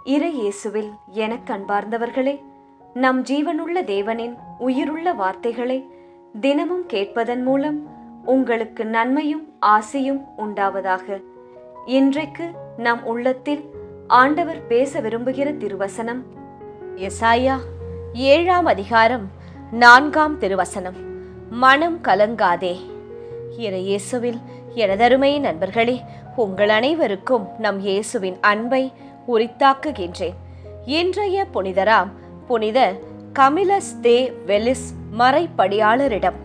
இறை இயேசுவில் எனக்கு அன்பார்ந்தவர்களே, நம் ஜீவனுள்ள தேவனின் உயிருள்ள வார்த்தைகளை தினமும் கேட்பதன் மூலம் உங்களுக்கு நன்மையும் ஆசையும் உண்டாவதாக. இன்றைக்கு நம் உள்ளத்தில் ஆண்டவர் பேச விரும்புகிற திருவசனம் எசாயா 7ஆம் அதிகாரம் 4ஆம் திருவசனம். மனம் கலங்காதே. இறை இயேசுவில் எனதருமை நண்பர்களே, உங்கள் அனைவருக்கும் நம் இயேசுவின் அன்பை உரித்தாக்குகின்றேன். இன்றைய புனிதராம் புனித கமிலஸ் தே வெலிஸ் மறைப்படியாளரிடம்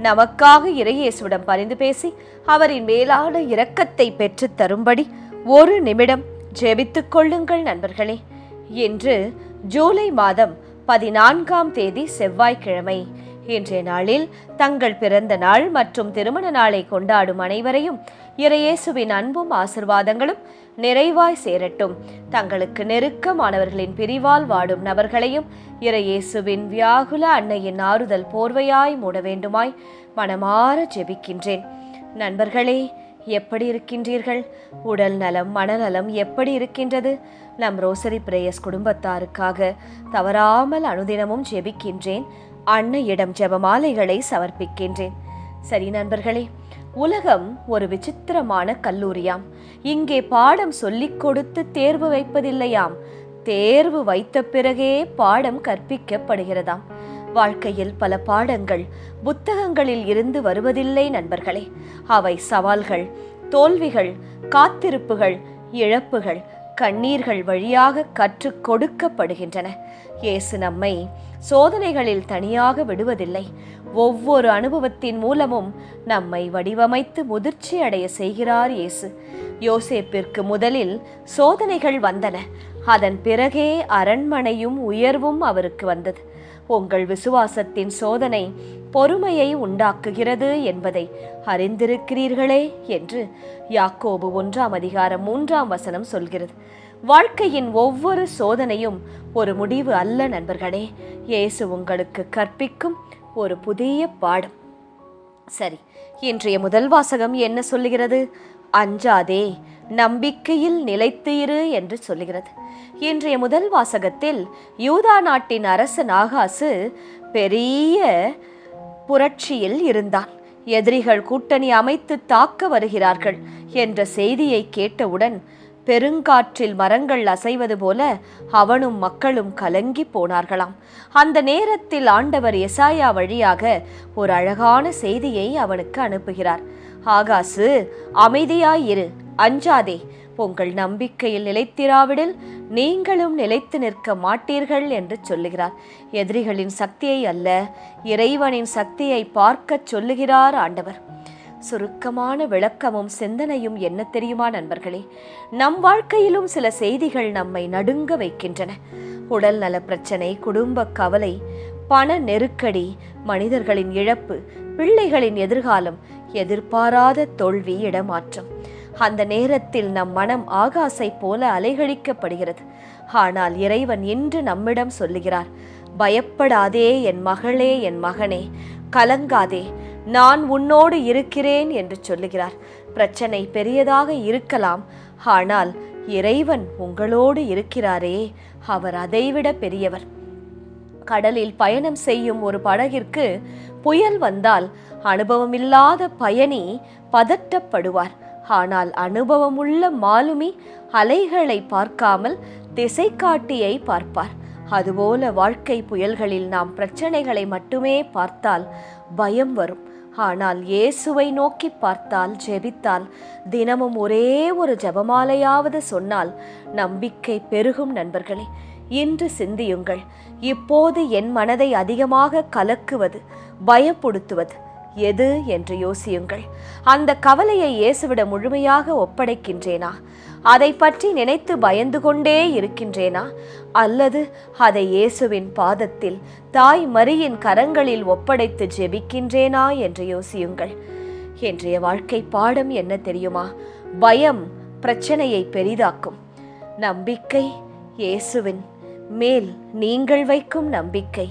நமக்காக இறையேசுவிடம் பரிந்து பேசி அவரின் மேலான இரக்கத்தை பெற்று தரும்படி ஒரு நிமிடம் ஜெபித்துக் கொள்ளுங்கள் நண்பர்களே. இன்று ஜூலை மாதம் 14ஆம் தேதி செவ்வாய்க்கிழமை. இன்றைய நாளில் தங்கள் பிறந்த நாள் மற்றும் திருமண நாளை கொண்டாடும் அனைவரையும் இறையேசுவின் அன்பும் ஆசிர்வாதங்களும் நிறைவாய் சேரட்டும். தங்களுக்கு நெருக்கமானவர்களின் பிரிவால் வாடும் நபர்களையும் இறையேசுவின் வியாகுல அன்னையின் ஆறுதல் போர்வையாய் மூட வேண்டுமாய் மனமாற ஜெபிக்கின்றேன். நண்பர்களே, எப்படி இருக்கின்றீர்கள்? உடல் நலம் மனநலம் எப்படி இருக்கின்றது? நம் ரோசரி பிரேயர்ஸ் குடும்பத்தாருக்காக தவறாமல் அனுதினமும் ஜெபிக்கின்றேன். அன்னையிடம் ஜெபமாலைகளை சமர்ப்பிக்கின்றேன். சரி நண்பர்களே, உலகம் ஒரு விசித்திரமான கல்லூரியாம். இங்கே பாடம் சொல்லிக் கொடுத்து தேர்வு வைப்பதில்லையாம், தேர்வு வைத்த பிறகே பாடம் கற்பிக்கப்படுகிறதாம். வாழ்க்கையில் பல பாடங்கள் புத்தகங்களில் இருந்து வருவதில்லை நண்பர்களே. அவை சவால்கள், தோல்விகள், காத்திருப்புகள், இழப்புகள், கண்ணீர்கள் வழியாக கற்றுக் கொடுக்கப்படுகின்றன. இயேசு நம்மை சோதனைகளில் தனியாக விடுவதில்லை. ஒவ்வொரு அனுபவத்தின் மூலமும் நம்மை வடிவமைத்து முதிர்ச்சி அடைய செய்கிறார் இயேசு. யோசேப்பிற்கு முதலில் சோதனைகள் வந்தன, அதன் பிறகே அரண்மனையும் உயர்வும் அவருக்கு வந்தது. உங்கள் விசுவாசத்தின் சோதனை பொறுமையை உண்டாக்குகிறது என்பதை அறிந்திருக்கிறீர்களே என்று யாக்கோபு 1ஆம் அதிகாரம் 3ஆம் வசனம் சொல்கிறது. வாழ்க்கையின் ஒவ்வொரு சோதனையும் ஒரு முடிவு அல்ல நண்பர்களே, இயேசு உங்களுக்கு கற்பிக்கும் ஒரு புதிய பாடம். சரி, இன்றைய முதல் வாசகம் என்ன சொல்லுகிறது? அஞ்சாதே, நம்பிக்கையில் நிலைத்து இரு என்று சொல்லுகிறது. இன்றைய முதல் வாசகத்தில் யூதா நாட்டின் அரசன் ஆகாசு பெரிய புரட்சியில் இருந்தான். எதிரிகள் கூட்டணி அமைத்து தாக்க வருகிறார்கள் என்ற செய்தியை கேட்டவுடன் பெருங்காற்றில் மரங்கள் அசைவது போல அவனும் மக்களும் கலங்கி போனார்களாம். அந்த நேரத்தில் ஆண்டவர் எசாயா வழியாக ஒரு அழகான செய்தியை அவனுக்கு அனுப்புகிறார். ஆகாசு, அமைதியாயிரு, அஞ்சாதே, உங்கள் நம்பிக்கையில் நிலைத்திராவிடில் நீங்களும் நிலைத்து நிற்க மாட்டீர்கள் என்று சொல்லுகிறார். எதிரிகளின் சக்தியை அல்ல, இறைவனின் சக்தியை பார்க்க சொல்லுகிறார் ஆண்டவர். சுருக்கமான விளக்கமும் சிந்தனையும் என்ன தெரியுமா நண்பர்களே? நம் வாழ்க்கையிலும் சில செய்திகள் நம்மை நடுங்க வைக்கின்றன. உடல் நல பிரச்சனை, குடும்ப கவலை, பண நெருக்கடி, மனிதர்களின் இழப்பு, பிள்ளைகளின் எதிர்காலம், எதிர்பாராத தோல்வி, இடமாற்றம். அந்த நேரத்தில் நம் மனம் ஆகாசை போல அலைகழிக்கப்படுகிறது. ஆனால் இறைவன் இன்று நம்மிடம் சொல்லுகிறார், பயப்படாதே என் மகளே, என் மகனே, கலங்காதே, நான் உன்னோடு இருக்கிறேன் என்று சொல்லுகிறார். பிரச்சனை பெரியதாக இருக்கலாம், ஆனால் இறைவன் உங்களோடு இருக்கிறாரே, அவர் அதைவிட பெரியவர். கடலில் பயணம் செய்யும் ஒரு படகிற்கு புயல் வந்தால் அனுபவமில்லாத பயணி பதட்டப்படுவார். ஆனால் அனுபவமுள்ள மாலுமி அலைகளை பார்க்காமல் திசை காட்டியை பார்ப்பார். அதுபோல வாழ்க்கை புயல்களில் நாம் பிரச்சனைகளை மட்டுமே பார்த்தால் பயம் வரும். ஆனால் இயேசுவை நோக்கி பார்த்தால், ஜெபித்தால், தினமும் ஒரே ஒரு ஜெபமாலையாவது சொன்னால் நம்பிக்கை பெருகும் நண்பர்களே. இன்று சிந்தியுங்கள், இப்போது என் மனதை அதிகமாக கலக்குவது, பயப்படுத்துவது எது என்று யோசியுங்கள். அந்த கவலையை இயேசுவிடம் முழுமையாக ஒப்படைக்கின்றேனா? அதை பற்றி நினைத்து பயந்து கொண்டே இருக்கின்றேனா? அல்லது அதை இயேசுவின் பாதத்தில், தாய் மரியின் கரங்களில் ஒப்படைத்து ஜெபிக்கின்றேனா என்று யோசியுங்கள். இன்றைய வாழ்க்கை பாடம் என்ன தெரியுமா? பயம் பிரச்சனையை பெரிதாக்கும். நம்பிக்கை, இயேசுவின் மேல் நீங்கள் வைக்கும் நம்பிக்கை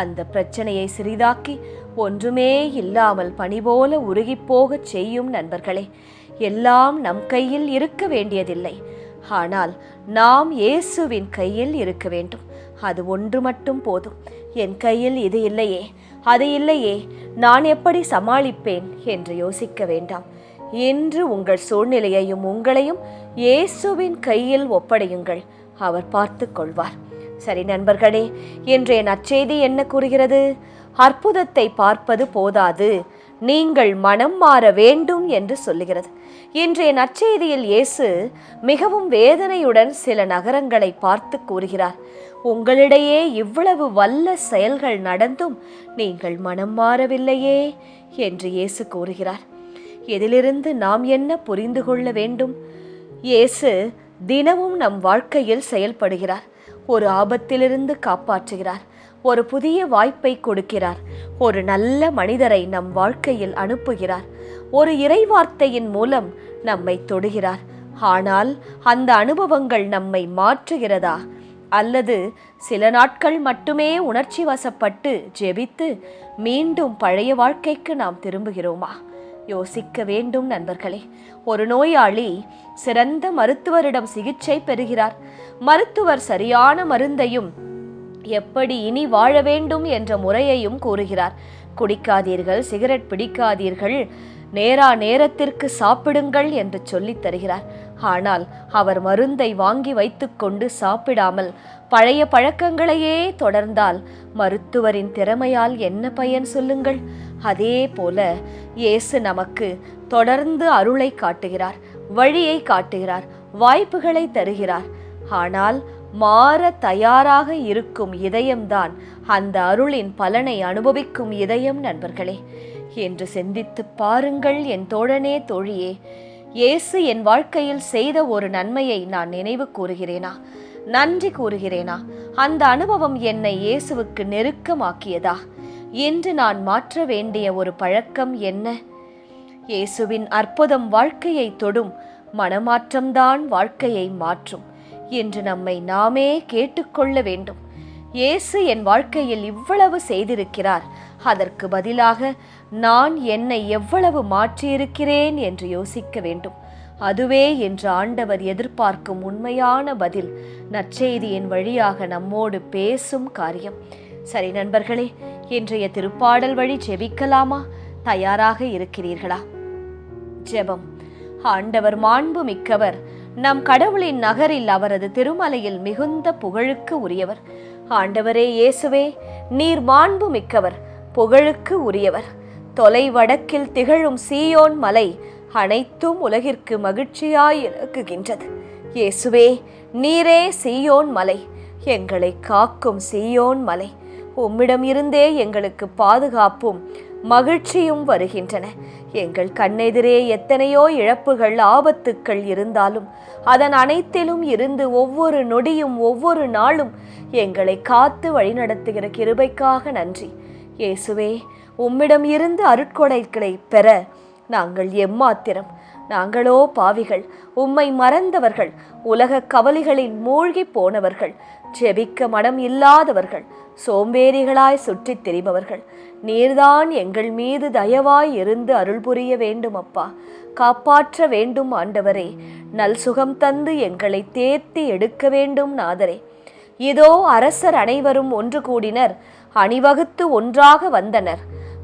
அந்த பிரச்சனையை சிறிதாக்கி ஒன்றுமே இல்லாமல் பனி போல உருகிப்போகச் செய்யும் நண்பர்களே. எல்லாம் நம் கையில் இருக்க வேண்டியதில்லை. ஆனால் நாம் இயேசுவின் கையில் இருக்க வேண்டும். அது ஒன்று மட்டும் போதும். என் கையில் இது இல்லையே, அது இல்லையே, நான் எப்படி சமாளிப்பேன் என்று யோசிக்க வேண்டாம். இன்று உங்கள் சூழ்நிலையையும் உங்களையும் இயேசுவின் கையில் ஒப்படையுங்கள். அவர் பார்த்து கொள்வார். சரி நண்பர்களே, இன்றைய நற்செய்தி என்ன கூறுகிறது? அற்புதத்தை பார்ப்பது போதாது, நீங்கள் மனம் மாற வேண்டும் என்று சொல்லுகிறது. இன்றைய நற்செய்தியில் இயேசு மிகவும் வேதனையுடன் சில நகரங்களை பார்த்து கூறுகிறார். உங்களிடையே இவ்வளவு வல்ல செயல்கள் நடந்தும் நீங்கள் மனம் மாறவில்லையே என்று இயேசு கூறுகிறார். இதிலிருந்து நாம் என்ன புரிந்து கொள்ள வேண்டும்? இயேசு தினமும் நம் வாழ்க்கையில் செயல்படுகிறார். ஒரு ஆபத்திலிருந்து காப்பாற்றுகிறார். ஒரு புதிய வாய்ப்பை கொடுக்கிறார். ஒரு நல்ல மனிதரை நம் வாழ்க்கையில் அனுப்புகிறார். ஒரு இறைவார்த்தையின் மூலம் நம்மை தொடுகிறார். ஆனால் அந்த அனுபவங்கள் நம்மை மாற்றுகிறதா? அல்லது சில நாட்கள் மட்டுமே உணர்ச்சி வசப்பட்டு ஜெபித்து மீண்டும் பழைய வாழ்க்கைக்கு நாம் திரும்புகிறோமா? யோசிக்க வேண்டும் நண்பர்களே. ஒரு நோயாளி சிறந்த மருத்துவரிடம் சிகிச்சை பெறுகிறார். மருத்துவர் சரியான மருந்தையும் எப்படி இனி வாழ வேண்டும் என்ற முறையையும் கூறுகிறார். குடிக்காதீர்கள், சிகரெட் பிடிக்காதீர்கள், நேரத்திற்கு சாப்பிடுங்கள் என்று சொல்லித் தருகிறார். ஆனால் அவர் மருந்தை வாங்கி வைத்துக்கொண்டு சாப்பிடாமல் பழைய பழக்கங்களையே தொடர்ந்தால் மருத்துவரின் திறமையால் என்ன பயன் சொல்லுங்கள்? அதே போல இயேசு நமக்கு தொடர்ந்து அருளை காட்டுகிறார், வழியை காட்டுகிறார், வாய்ப்புகளை தருகிறார். ஆனால் மாற தயாராக இருக்கும் இதயம்தான் அந்த அருளின் பலனை அனுபவிக்கும் இதயம் நண்பர்களே என்று சிந்தித்து பாருங்கள். என் தோழனே, தோழியே, இயேசு என் வாழ்க்கையில் செய்த ஒரு நன்மையை நான் நினைவு கூறுகிறேனா? நன்றி கூறுகிறேனா? அந்த அனுபவம் என்னை இயேசுவுக்கு நெருக்கமாக்கியதா? இன்று நான் மாற்ற வேண்டிய ஒரு பழக்கம் என்ன? இயேசுவின் அற்புதம் வாழ்க்கையை தொடும். மனமாற்றம்தான் வாழ்க்கையை மாற்றும் என்று நம்மை நாமே கேட்டுக்கொள்ள வேண்டும். இயேசு என் வாழ்க்கையில் இவ்வளவு செய்திருக்கிறார், அதற்கு பதிலாக நான் என்னை எவ்வளவு மாற்றியிருக்கிறேன் என்று யோசிக்க வேண்டும். அதுவே என்று ஆண்டவர் எதிர்பார்க்கும் உண்மையான பதில், நற்செய்தியின் வழியாக நம்மோடு பேசும் காரியம். சரி நண்பர்களே, இன்றைய திருப்பாடல் வழி ஜெபிக்கலாமா? தயாராக இருக்கிறீர்களா? ஜெபம். ஆண்டவர் மாண்பு மிக்கவர், நம் கடவுளின் நகரில் அவரது திருமலையில் மிகுந்த புகழுக்கு உரியவர். ஆண்டவரே இயேசுவே, நீர் மாண்பு மிக்கவர், புகழுக்கு உரியவர். தொலை வடக்கில் திகழும் சீயோன் மலை அனைத்தும் உலகிற்கு மகிழ்ச்சியாய் இறக்குகின்றது. இயேசுவே, நீரே சீயோன் மலை, எங்களை காக்கும் சீயோன் மலை. உம்மிடம் இருந்தே எங்களுக்கு பாதுகாப்பும் மகிழ்ச்சியும் வருகின்றன. எங்கள் கண்ணெதிரே எத்தனையோ இழப்புகள், ஆபத்துக்கள் இருந்தாலும் அதன் அனைத்திலும் இருந்து ஒவ்வொரு நொடியும் ஒவ்வொரு நாளும் எங்களை காத்து வழிநடத்துகிற கிருபைக்காக நன்றி. இயேசுவே, உம்மிடம் இருந்து அருட்கொடைகளை பெற நாங்கள் எம்மாத்திரம்? நாங்களோ பாவிகள், உம்மை மறந்தவர்கள், உலக கவலைகளில் மூழ்கி போனவர்கள், ஜெபிக்க மனம் இல்லாதவர்கள், சோம்பேறிகளாய் சுற்றித் திரிபவர்கள். நீர்தான் எங்கள் மீது தயவாய் இருந்து அருள் புரிய வேண்டும் அப்பா. காப்பாற்ற வேண்டும் ஆண்டவரே. நல் சுகம் தந்து எங்களை தேர்த்தி எடுக்க வேண்டும் நாதரே. இதோ அரசர் அனைவரும் ஒன்று கூடினர், அணிவகுத்து ஒன்றாக வந்தனர்.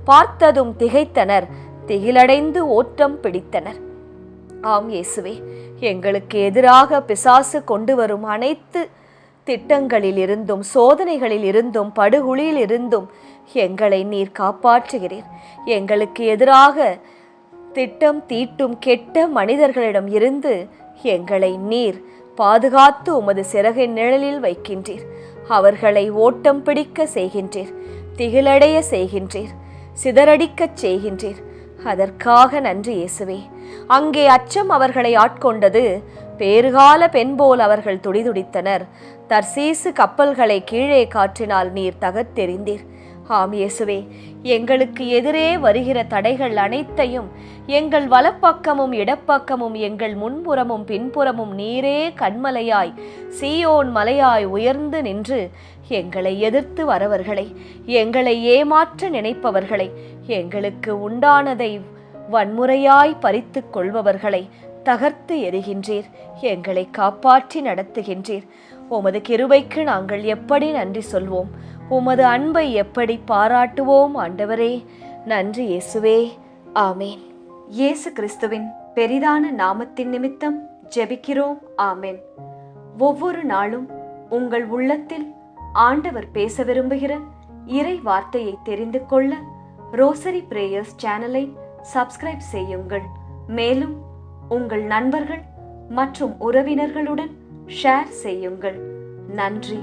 பார்த்ததும் திகைத்தனர், திகிலடைந்து ஓட்டம் பிடித்தனர். ஆம் இயேசுவே, எங்களுக்கு எதிராக பிசாசு கொண்டு வரும் அனைத்து திட்டங்களில் இருந்தும், சோதனைகளில் இருந்தும், படுகுழியில் இருந்தும் எங்களை நீர் காப்பாற்றுகிறீர். எங்களுக்கு எதிராக திட்டம் தீட்டும் கெட்ட மனிதர்களிடம் இருந்து எங்களை நீர் பாதுகாத்து உமது சிறகின் நிழலில் வைக்கின்றீர். அவர்களை ஓட்டம் பிடிக்க செய்கின்றீர், திகிலடைய செய்கின்றீர், சிதறடிக்கச் செய்கின்றீர். அதற்காக நன்றி இயேசுவே. அங்கே அச்சம் அவர்களை ஆட்கொண்டது. பேறுகால பெண் போல் அவர்கள் துடிதுடித்தனர். தர்சீசு கப்பல்களை கீழே காற்றினால் நீர் தகர்த்தெறிந்தீர். ஆம் இயேசுவே, எங்களுக்கு எதிரே வருகிற தடைகள் அனைத்தையும் எங்கள் வலப்பக்கமும் இடப்பக்கமும் எங்கள் முன்புறமும் பின்புறமும் நீரே கண்மலையாய் சீயோன் மலையாய் உயர்ந்து நின்று எங்களை எதிர்த்து வரவர்களை, எங்களை ஏமாற்ற நினைப்பவர்களை, எங்களுக்கு உண்டானதை வன்முறையாய் பறித்து கொள்பவர்களை தகர்த்து எறிகின்றீர், எங்களை காப்பாற்றி நடத்துகின்றீர். உமது கிருபைக்கு நாங்கள் எப்படி நன்றி சொல்வோம்? உமது அன்பை எப்படி பாராட்டுவோம் ஆண்டவரே? நன்றி இயேசுவே. ஆமேன். இயேசு கிறிஸ்துவின் பெரிதான நாமத்தின் நிமித்தம் ஜெபிக்கிறோம். ஆமென். ஒவ்வொரு நாளும் உங்கள் உள்ளத்தில் ஆண்டவர் பேச விரும்புகிற இறை வார்த்தையை தெரிந்து கொள்ள ரோசரி பிரேயர்ஸ் சேனலை சப்ஸ்கிரைப் செய்யுங்கள். மேலும் உங்கள் நண்பர்கள் மற்றும் உறவினர்களுடன் ஷேர் செய்யுங்கள். நன்றி.